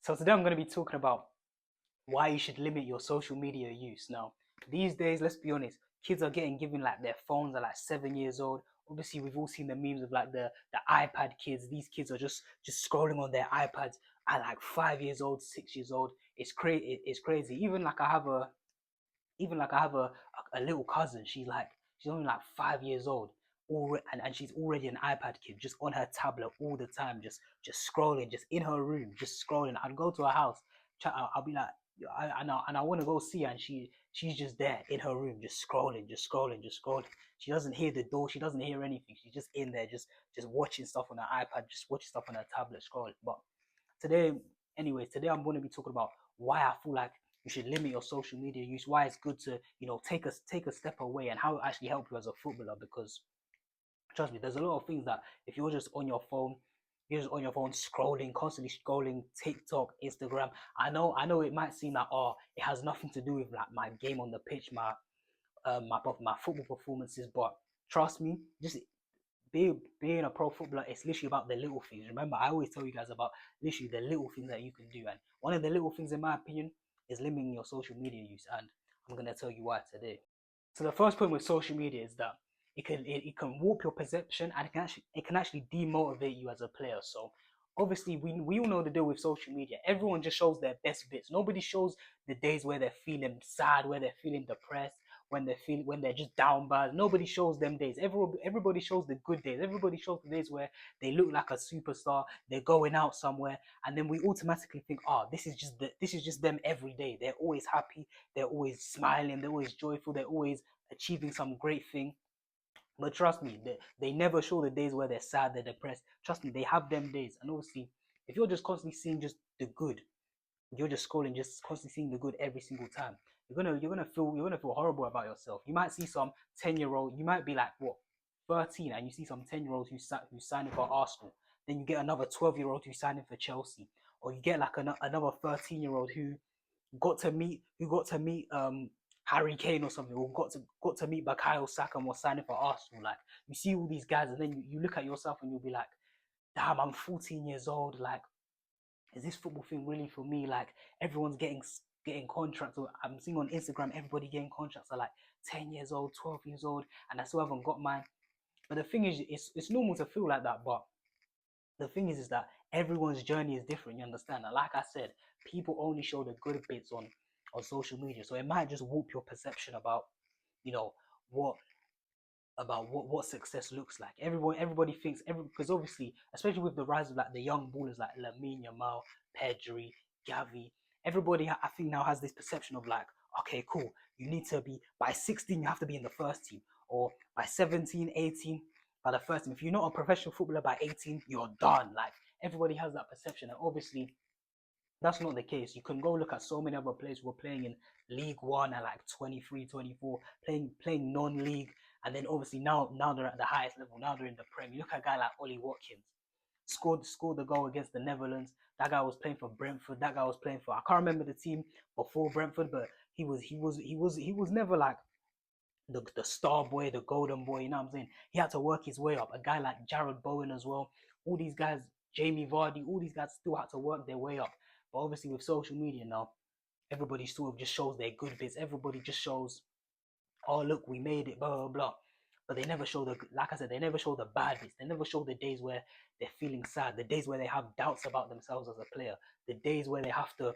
So today I'm going to be talking about why you should limit your social media use. Now, these days, let's be honest, kids are getting given like their phones are like 7 years old. Obviously, we've all seen the memes of like the iPad kids. These kids are just scrolling on their iPads at like 5 years old, 6 years old. It's crazy. It's crazy. Even like I have a little cousin. She's only like 5 years old. And she's already an iPad kid, just on her tablet all the time, just scrolling, just in her room, just scrolling. I'd go to her house, I'll be like, and I want to go see her, and she's just there in her room, just scrolling, just scrolling, just scrolling. She doesn't hear the door, she doesn't hear anything. She's just in there, just watching stuff on her iPad, just watching stuff on her tablet, scrolling. But today, today I'm going to be talking about why I feel like you should limit your social media use, why it's good to take a step away, and how it actually help you as a footballer. Because trust me, there's a lot of things that if you're just on your phone, you're just on your phone scrolling, constantly scrolling TikTok, Instagram. I know it might seem like, oh, it has nothing to do with like my game on the pitch, my football performances. But trust me, just being a pro footballer, it's literally about the little things. Remember, I always tell you guys about literally the little things that you can do. And one of the little things, in my opinion, is limiting your social media use. And I'm gonna tell you why today. So the first point with social media is that it can warp your perception, and it can actually demotivate you as a player. So obviously we all know the deal with social media. Everyone just shows their best bits. Nobody shows the days where they're feeling sad, where they're feeling depressed, when they're just down bad. Nobody shows them days. Everybody shows the good days. Everybody shows the days where they look like a superstar, they're going out somewhere, and then we automatically think, oh, this is just them every day. They're always happy, they're always smiling, they're always joyful, they're always achieving some great thing. But trust me, they never show the days where they're sad, they're depressed. Trust me, they have them days. And obviously, if you're just constantly seeing just the good, you're just scrolling, just constantly seeing the good every single time, you're gonna feel horrible about yourself. You might see some 10-year-old, you might be like what 13, and you see some 10-year-olds who's signing for Arsenal. Then you get another 12-year-old who's signing for Chelsea, or you get like another 13-year-old who got to meet Harry Kane or something, or got to meet Bukayo Saka and was signing for Arsenal. Like, you see all these guys, and then you look at yourself and you'll be like, damn, I'm 14 years old. Like, is this football thing really for me? Like, everyone's getting contracts, or I'm seeing on Instagram everybody getting contracts are like 10 years old, 12 years old, and I still haven't got mine. But the thing is, it's normal to feel like that, but the thing is that everyone's journey is different. You understand? And like I said, people only show the good bits on social media, so it might just warp your perception about you know what what success looks like. Everybody thinks because obviously, especially with the rise of like the young ballers like Lamine Yamal, Pedri, Gavi, everybody I think now has this perception of like, okay, cool, you need to be by 16, you have to be in the first team, or by 17, 18 by the first team. If you're not a professional footballer by 18, you're done. Like, everybody has that perception, and obviously that's not the case. You can go look at so many other players who are playing in League One at like 23, 24, playing non-league, and then obviously now they're at the highest level. Now they're in the Prem. You look at a guy like Ollie Watkins, scored the goal against the Netherlands. That guy was playing for Brentford. That guy was playing for, I can't remember the team before Brentford, but he was never like the star boy, the golden boy. You know what I'm saying? He had to work his way up. A guy like Jared Bowen as well. All these guys, Jamie Vardy, all these guys still had to work their way up. But obviously with social media now, everybody sort of just shows their good bits. Everybody just shows, oh look, we made it, blah blah blah. But they never show like I said, they never show the bad bits. They never show the days where they're feeling sad, the days where they have doubts about themselves as a player, the days where they have to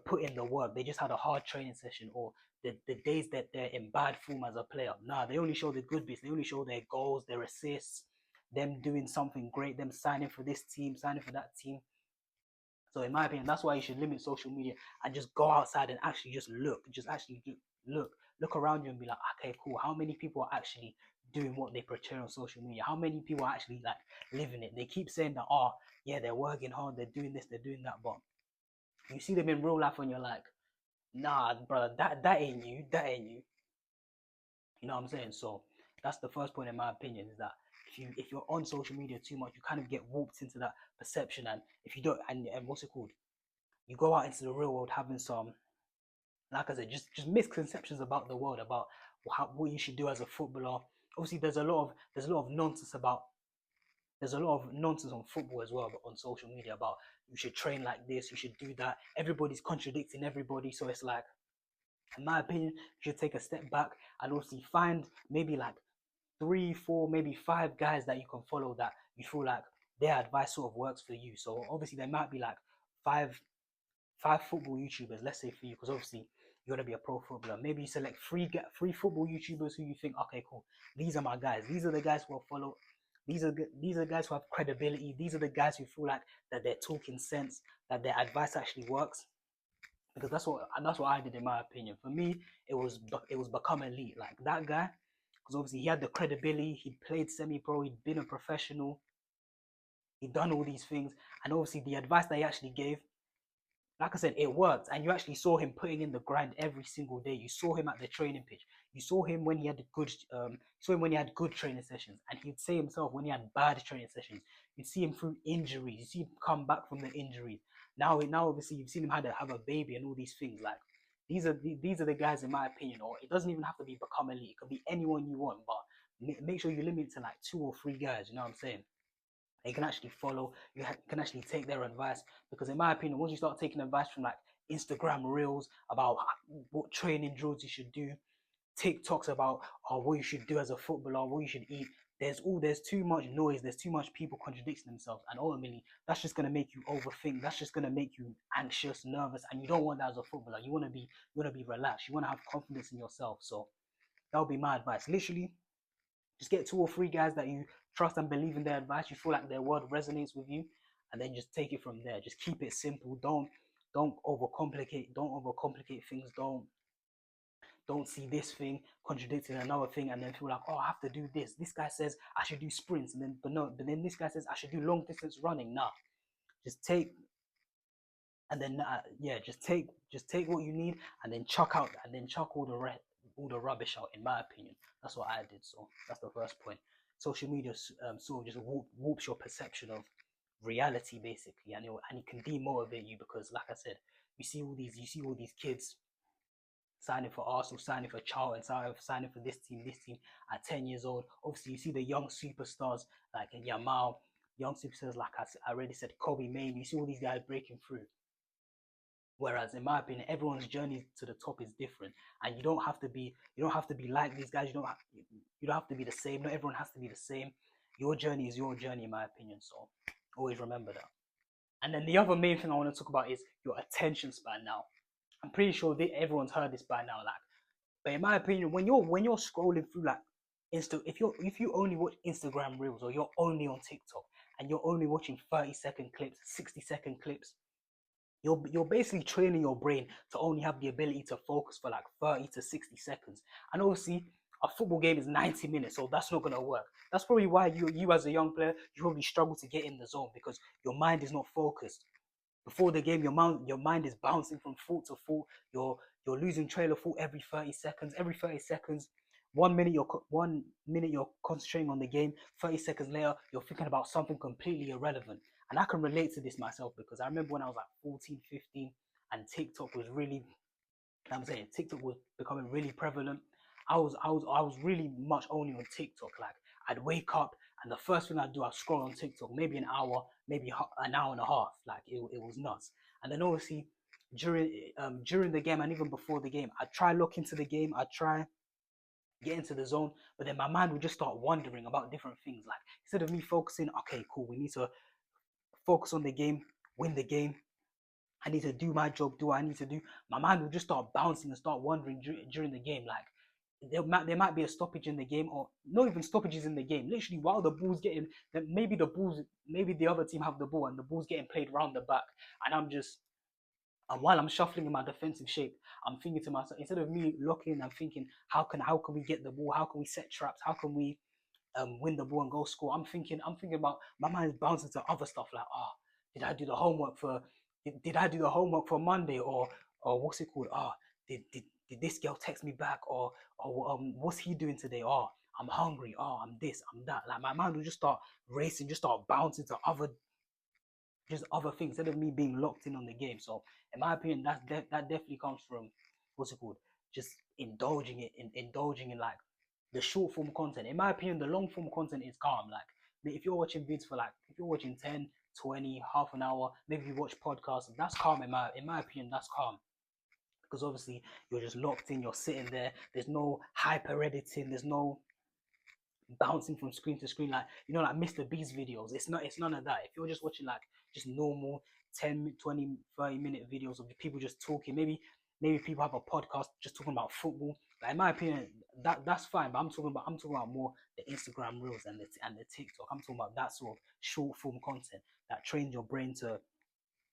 put in the work. They just had a hard training session, or the days that they're in bad form as a player. Nah, they only show the good bits. They only show their goals, their assists, them doing something great, them signing for this team, signing for that team. So in my opinion, that's why you should limit social media and just go outside and actually just look, look around you and be like, okay, cool. How many people are actually doing what they portray on social media? How many people are actually like living it? They keep saying that, oh yeah, they're working hard, they're doing this, they're doing that, but you see them in real life and you're like, nah, brother, that ain't you, that ain't you. You know what I'm saying? So that's the first point in my opinion, is that if you're on social media too much, you kind of get warped into that perception, and if you don't, and what's it called? You go out into the real world having some, like I said, just misconceptions about the world, about what you should do as a footballer. Obviously, there's a lot of nonsense on football as well, but on social media, about you should train like this, you should do that. Everybody's contradicting everybody, so it's like, in my opinion, you should take a step back and also find maybe like 3, 4, maybe 5 guys that you can follow that you feel like their advice sort of works for you. So obviously there might be like five football YouTubers, let's say for you, because obviously you want to be a pro footballer. Maybe you select three football YouTubers who you think, okay, cool, these are my guys. These are the guys who will follow. These are the guys who have credibility. These are the guys who feel like that they're talking sense, that their advice actually works. Because that's what I did in my opinion. For me, it was Become Elite, like that guy, because obviously he had the credibility. He played semi-pro. He'd been a professional. He'd done all these things, and obviously the advice that he actually gave, like I said, it worked. And you actually saw him putting in the grind every single day. You saw him at the training pitch. You saw him when he had good training sessions. And he'd say himself when he had bad training sessions. You'd see him through injuries. You see him come back from the injuries. Now obviously you've seen him have a baby and all these things. Like these are the guys in my opinion. Or it doesn't even have to be Become Elite. It could be anyone you want, but make sure you limit it to like 2 or 3 guys. You know what I'm saying? You can actually follow, can actually take their advice. Because in my opinion, once you start taking advice from like Instagram reels about what training drills you should do, TikToks about what you should do as a footballer, what you should eat, there's too much noise, there's too much people contradicting themselves, and ultimately that's just going to make you overthink, that's just going to make you anxious, nervous, and you don't want that as a footballer. You want to be relaxed, you want to have confidence in yourself. So that would be my advice. Literally, just get 2 or 3 guys that you trust and believe in their advice. You feel like their word resonates with you, and then just take it from there. Just keep it simple. Don't overcomplicate. Don't overcomplicate things. Don't see this thing contradicting another thing, and then feel like, oh, I have to do this. This guy says I should do sprints, and then but no, but then this guy says I should do long distance running. Nah, just take and then yeah, just take what you need, and then chuck all the rubbish out. In my opinion, that's what I did. So that's the first point. Social media sort of just warps your perception of reality basically, and it can demotivate you, because like I said, you see all these kids signing for Arsenal, signing for Charlton, signing for this team at 10 years old. Obviously, you see the young superstars like Yamal, young superstars like I already said, Kobe Main. You see all these guys breaking through. Whereas in my opinion, everyone's journey to the top is different, and you don't have to be like these guys. You don't have to be the same. Not everyone has to be the same. Your journey is your journey, in my opinion. So always remember that. And then the other main thing I want to talk about is your attention span. Now, I'm pretty sure everyone's heard this by now. Like, but in my opinion, when you're scrolling through like if you only watch Instagram reels, or you're only on TikTok and you're only watching 30-second clips, 60-second clips, you're basically training your brain to only have the ability to focus for like 30 to 60 seconds. And obviously, a football game is 90 minutes, so that's not gonna work. That's probably why you as a young player, you probably struggle to get in the zone, because your mind is not focused. Before the game, your mind is bouncing from thought to thought. You're losing trail of thought every 30 seconds. Every 30 seconds, 1 minute you're concentrating on the game. 30 seconds later, you're thinking about something completely irrelevant. And I can relate to this myself, because I remember when I was like 14, 15, and TikTok was becoming really prevalent. I was really much only on TikTok. Like, I'd wake up and the first thing I'd do, I'd scroll on TikTok, maybe an hour, maybe an hour and a half. Like, it was nuts. And then obviously during the game and even before the game, I'd try look into the game. I'd try get into the zone, but then my mind would just start wondering about different things. Like, instead of me focusing, okay, cool, we need to focus on the game, win the game. I need to do my job, do what I need to do. My mind will just start bouncing and start wandering during the game. Like, there might be a stoppage in the game, or not even stoppages in the game. Literally, while the ball's getting, then maybe the other team have the ball and the ball's getting played round the back, and while I'm shuffling in my defensive shape, I'm thinking to myself, instead of me looking, I'm thinking, how can we get the ball? How can we set traps? How can we win the ball and go score? I'm thinking about, my mind's bouncing to other stuff like, did I do the homework for did I do the homework for Monday, or what's it called? Did this girl text me back, or what's he doing today? I'm hungry. I'm this, I'm that. Like, my mind will just start racing, just start bouncing to other things, instead of me being locked in on the game. So in my opinion, that definitely comes from, what's it called? Just indulging in like the short form content. In my opinion, the long form content is calm. Like, if you're watching vids for like, if you're watching 10, 20, half an hour. Maybe you watch podcasts. That's calm in my opinion. That's calm because obviously you're just locked in. You're sitting there. There's no hyper editing. There's no bouncing from screen to screen like like Mr. Beast videos. It's none of that. If you're just watching like just normal 10, 20, 30-minute videos of people just talking, maybe people have a podcast just talking about football. Like in my opinion, that's fine. But I'm talking about more the Instagram reels and the TikTok. I'm talking about that sort of short form content that trains your brain to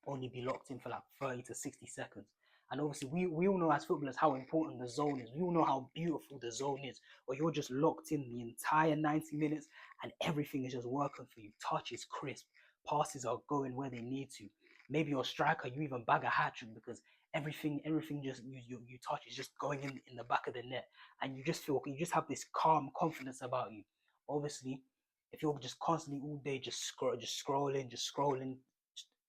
only be locked in for like 30 to 60 seconds. And obviously, we all know as footballers how important the zone is. We all know how beautiful the zone is, where you're just locked in the entire 90 minutes and everything is just working for you. Touch is crisp, passes are going where they need to. Maybe your striker, you even bag a hat trick because everything just you touch is just going in the back of the net, and you just have this calm confidence about you. Obviously, if you're just constantly all day just scrolling,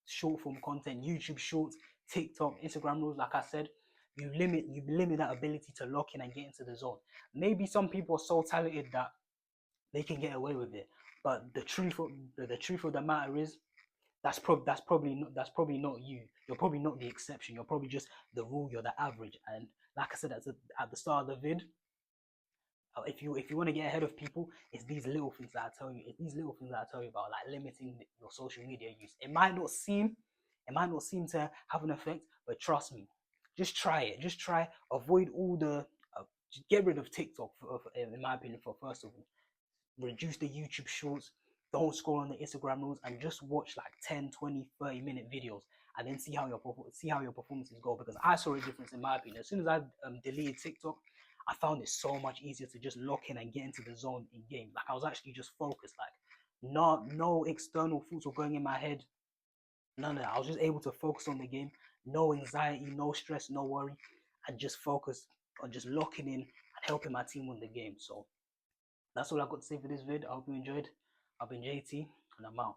short form content, YouTube Shorts, TikTok, Instagram Reels, like I said, you limit that ability to lock in and get into the zone. Maybe some people are so talented that they can get away with it, but the truth of the matter is that's probably not you. You're probably not the exception. You're probably just the rule. You're the average. And like I said at the start of the vid, if you want to get ahead of people, it's these little things that I tell you. It's these little things that I tell you about, like limiting your social media use. It might not seem to have an effect, but trust me, just try it. Just try avoid all the just get rid of TikTok in my opinion. For first of all, reduce the YouTube shorts, don't scroll on the Instagram reels, and just watch like 10, 20, 30-minute videos and then see how your performances go. Because I saw a difference in my opinion. As soon as I deleted TikTok, I found it so much easier to just lock in and get into the zone in game. Like I was actually just focused. Like no external thoughts were going in my head. None of that. I was just able to focus on the game. No anxiety, no stress, no worry, and just focus on just locking in and helping my team win the game. So that's all I got to say for this vid. I hope you enjoyed. I've been JT, and I'm out.